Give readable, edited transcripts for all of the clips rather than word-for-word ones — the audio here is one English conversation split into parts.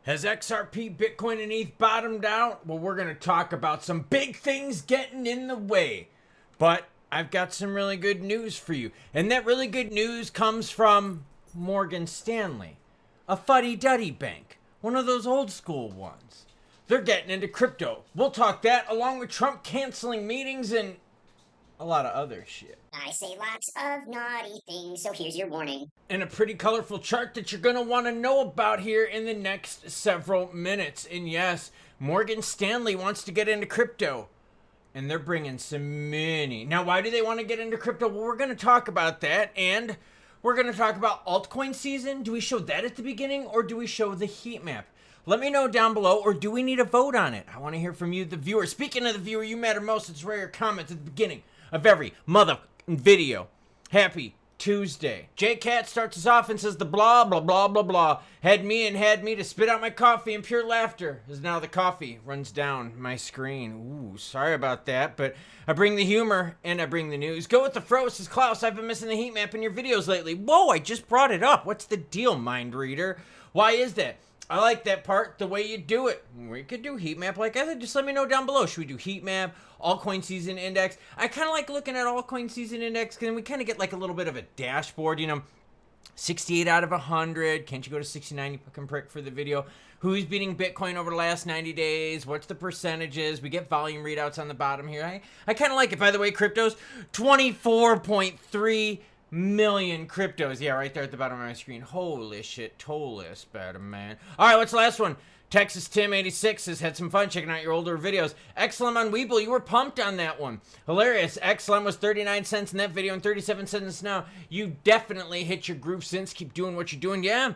Has XRP, Bitcoin, and ETH bottomed out? Well, we're going to talk about some big things getting in the way. But I've got some really good news for you. And that really good news comes from Morgan Stanley, a fuddy-duddy bank, one of those old school ones. They're getting into crypto. We'll talk that along with Trump canceling meetings and a lot of other shit. I say lots of naughty things, so here's your warning. And a pretty colorful chart that you're going to want to know about here in the next several minutes. And yes, Morgan Stanley wants to get into crypto. And they're bringing some money. Now, why do they want to get into crypto? Well, we're going to talk about that. And we're going to talk about altcoin season. Do we show that at the beginning or do we show the heat map? Let me know down below, or do we need a vote on it? I want to hear from you, the viewer. Speaking of the viewer, you matter most. It's where your comments at the beginning of every mother video. Happy Tuesday. JCat starts us off and says the blah, blah, blah, blah, blah had me to spit out my coffee in pure laughter as now the coffee runs down my screen. Ooh, sorry about that, but I bring the humor and I bring the news. Go with the fro, says Klaus. I've been missing the heat map in your videos lately. Whoa, I just brought it up. What's the deal, mind reader? Why is that? I like that part, the way you do it. We could do heat map like I said. Just let me know down below. Should we do heat map, altcoin season index? I kind of like looking at altcoin season index because we kind of get like a little bit of a dashboard, you know. 68 out of 100. Can't you go to 69, you fucking prick, for the video? Who's beating Bitcoin over the last 90 days? What's the percentages? We get volume readouts on the bottom here. I kind of like it. By the way, cryptos, 24.3 million cryptos. Yeah, right there at the bottom of my screen. Holy shit, Tollus, better man. All right, what's the last one? Texas Tim 86 has had some fun checking out your older videos. XLM on Weeble, you were pumped on that one. Hilarious. XLM was 39 cents in that video and 37 cents now. You definitely hit your groove since. Keep doing what you're doing. Yeah,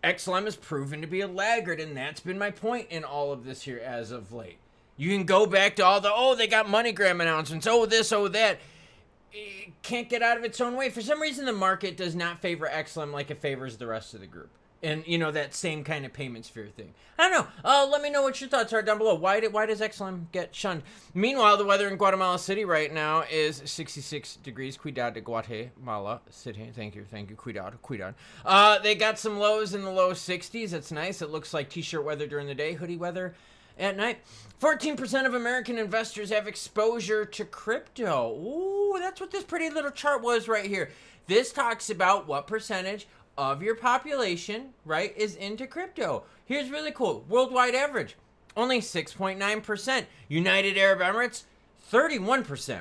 XLM has proven to be a laggard, and that's been my point in all of this here as of late. You can go back to all the, oh, they got MoneyGram announcements, oh, this, oh, that. It can't get out of its own way. For some reason, the market does not favor XLM like it favors the rest of the group. And, you know, that same kind of payment sphere thing. I don't know. Let me know what your thoughts are down below. Why does XLM get shunned? Meanwhile, the weather in Guatemala City right now is 66 degrees. Cuidado de Guatemala City. Thank you. Cuidado. They got some lows in the low 60s. That's nice. It looks like t-shirt weather during the day, hoodie weather at night. 14% of American investors have exposure to crypto. Ooh, that's what this pretty little chart was right here. This talks about what percentage of your population, right, is into crypto. Here's really cool. Worldwide average, only 6.9%. United Arab Emirates, 31%.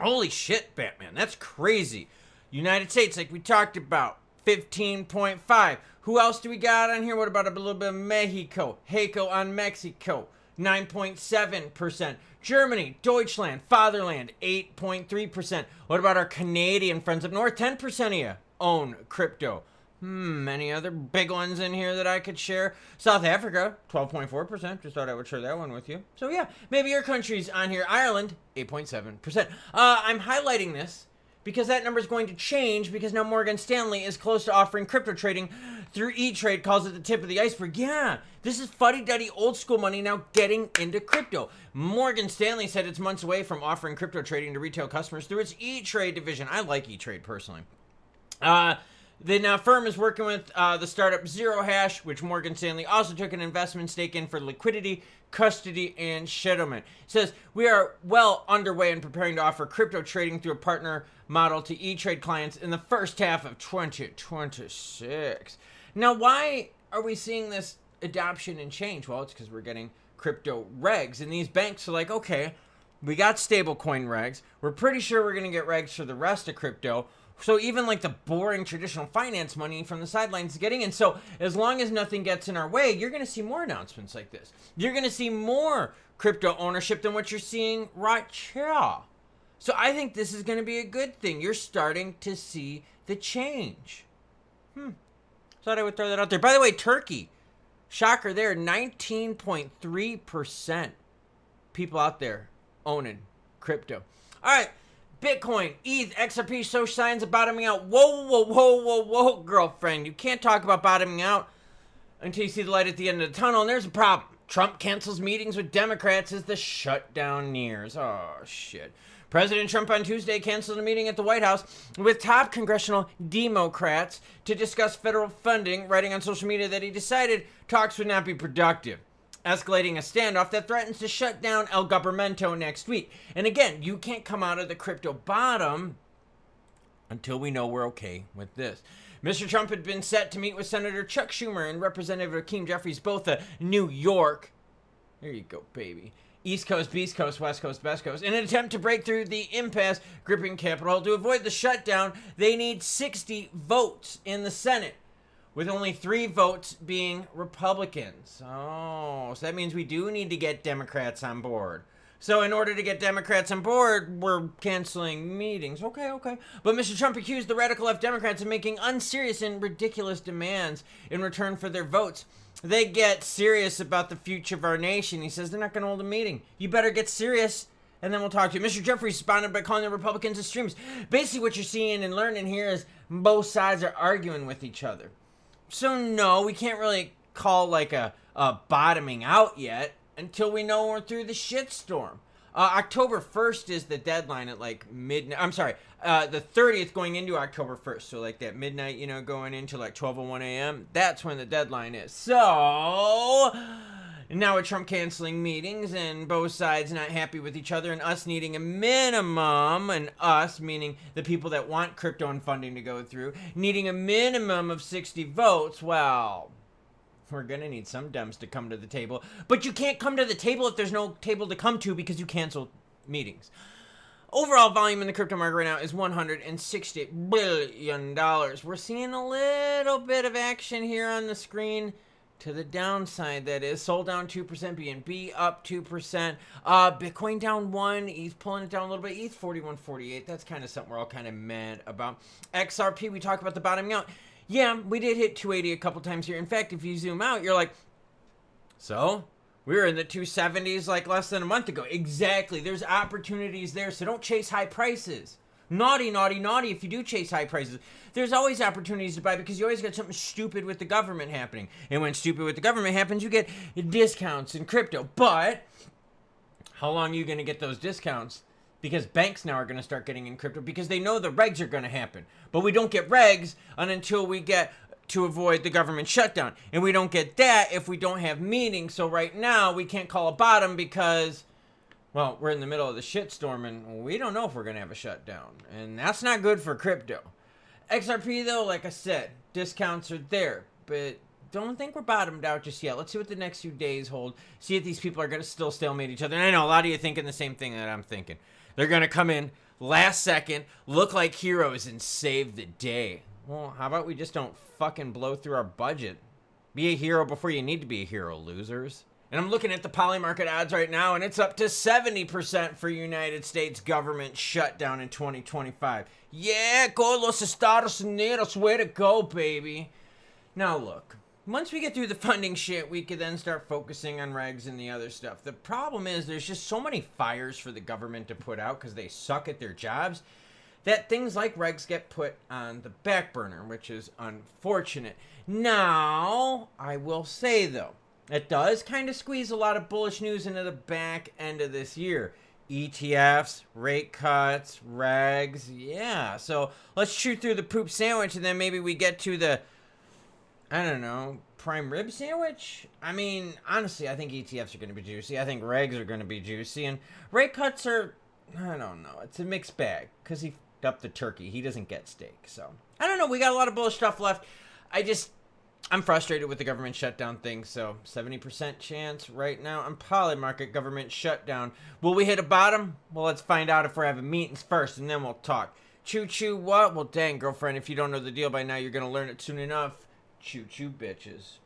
Holy shit, Batman, that's crazy. United States, like we talked about, 15.5. Who else do we got on here? What about a little bit of Mexico? Heiko on Mexico, 9.7%. Germany, Deutschland, Fatherland, 8.3%. What about our Canadian friends up north? 10% of you own crypto. Any other big ones in here that I could share? South Africa, 12.4%. Just thought I would share that one with you. So yeah, maybe your country's on here. Ireland, 8.7%. I'm highlighting this because that number is going to change because now Morgan Stanley is close to offering crypto trading through Etrade, calls it the tip of the iceberg. Yeah, this is fuddy-duddy old school money now getting into crypto. Morgan Stanley said it's months away from offering crypto trading to retail customers through its Etrade division. I like Etrade personally. The firm is working with the startup Zero Hash, which Morgan Stanley also took an investment stake in for liquidity, custody, and settlement. It says, we are well underway in preparing to offer crypto trading through a partner model to E-Trade clients in the first half of 2026. Now, why are we seeing this adoption and change? Well, it's because we're getting crypto regs, and these banks are like, okay, we got stablecoin regs. We're pretty sure we're going to get regs for the rest of crypto. So even like the boring traditional finance money from the sidelines is getting in. So as long as nothing gets in our way, you're going to see more announcements like this. You're going to see more crypto ownership than what you're seeing right here. So I think this is going to be a good thing. You're starting to see the change. Thought I would throw that out there. By the way, Turkey, shocker there, 19.3% people out there owning crypto. All right. Bitcoin, ETH, XRP show signs of bottoming out. Whoa, girlfriend. You can't talk about bottoming out until you see the light at the end of the tunnel. And there's a problem. Trump cancels meetings with Democrats as the shutdown nears. Oh, shit. President Trump on Tuesday canceled a meeting at the White House with top congressional Democrats to discuss federal funding, writing on social media that he decided talks would not be productive, escalating a standoff that threatens to shut down El Governmento next week. And again, you can't come out of the crypto bottom until we know we're okay with this. Mr. Trump had been set to meet with Senator Chuck Schumer and Representative Hakeem Jeffries, both of New York. There you go, baby. East Coast, Beast Coast, West Coast, Best Coast. In an attempt to break through the impasse gripping Capitol Hill. To avoid the shutdown, they need 60 votes in the Senate, with only 3 votes being Republicans. Oh, so that means we do need to get Democrats on board. So in order to get Democrats on board, we're canceling meetings. Okay. But Mr. Trump accused the radical left Democrats of making unserious and ridiculous demands in return for their votes. They get serious about the future of our nation. He says they're not going to hold a meeting. You better get serious, and then we'll talk to you. Mr. Jeffries responded by calling the Republicans extremists. Basically what you're seeing and learning here is both sides are arguing with each other. So no, we can't really call like a bottoming out yet until we know we're through the shitstorm. October 1st is the deadline at like midnight. I'm sorry, the 30th going into October 1st. So like that midnight, you know, going into like 12:01 a.m. That's when the deadline is. So now with Trump canceling meetings and both sides not happy with each other and us needing a minimum, and us meaning the people that want crypto and funding to go through, needing a minimum of 60 votes, well, we're going to need some Dems to come to the table. But you can't come to the table if there's no table to come to because you canceled meetings. Overall volume in the crypto market right now is $160 billion. We're seeing a little bit of action here on the screen. To the downside, that is. Sold down 2%, BNB up 2%. Bitcoin down 1. ETH pulling it down a little bit. ETH 41.48. That's kind of something we're all kind of mad about. XRP, we talk about the bottoming out. Yeah, we did hit 280 a couple times here. In fact, if you zoom out, you're like, so we were in the 270s like less than a month ago. Exactly. There's opportunities there, so don't chase high prices. Naughty, naughty, naughty if you do chase high prices. There's always opportunities to buy because you always got something stupid with the government happening. And when stupid with the government happens, you get discounts in crypto. But how long are you going to get those discounts? Because banks now are going to start getting in crypto because they know the regs are going to happen. But we don't get regs until we get to avoid the government shutdown. And we don't get that if we don't have meetings. So right now we can't call a bottom because, well, we're in the middle of the shitstorm and we don't know if we're going to have a shutdown. And that's not good for crypto. XRP though, like I said, discounts are there. But don't think we're bottomed out just yet. Let's see what the next few days hold. See if these people are going to still stalemate each other. And I know a lot of you are thinking the same thing that I'm thinking. They're going to come in last second, look like heroes, and save the day. Well, how about we just don't fucking blow through our budget? Be a hero before you need to be a hero, losers. And I'm looking at the poly market odds right now, and it's up to 70% for United States government shutdown in 2025. Yeah, go los Estados Unidos, way to go, baby. Now look. Once we get through the funding shit, we could then start focusing on regs and the other stuff. The problem is there's just so many fires for the government to put out because they suck at their jobs that things like regs get put on the back burner, which is unfortunate. Now, I will say though, it does kind of squeeze a lot of bullish news into the back end of this year. ETFs, rate cuts, regs, yeah. So let's shoot through the poop sandwich and then maybe we get to the, I don't know, prime rib sandwich? I mean, honestly, I think ETFs are going to be juicy. I think regs are going to be juicy. And rate cuts are, I don't know. It's a mixed bag because he f***ed up the turkey. He doesn't get steak. So, I don't know. We got a lot of bullish stuff left. I'm frustrated with the government shutdown thing. So, 70% chance right now on poly market government shutdown. Will we hit a bottom? Well, let's find out if we're having meetings first and then we'll talk. Choo-choo what? Well, dang, girlfriend, if you don't know the deal by now, you're going to learn it soon enough. Choo-choo, bitches.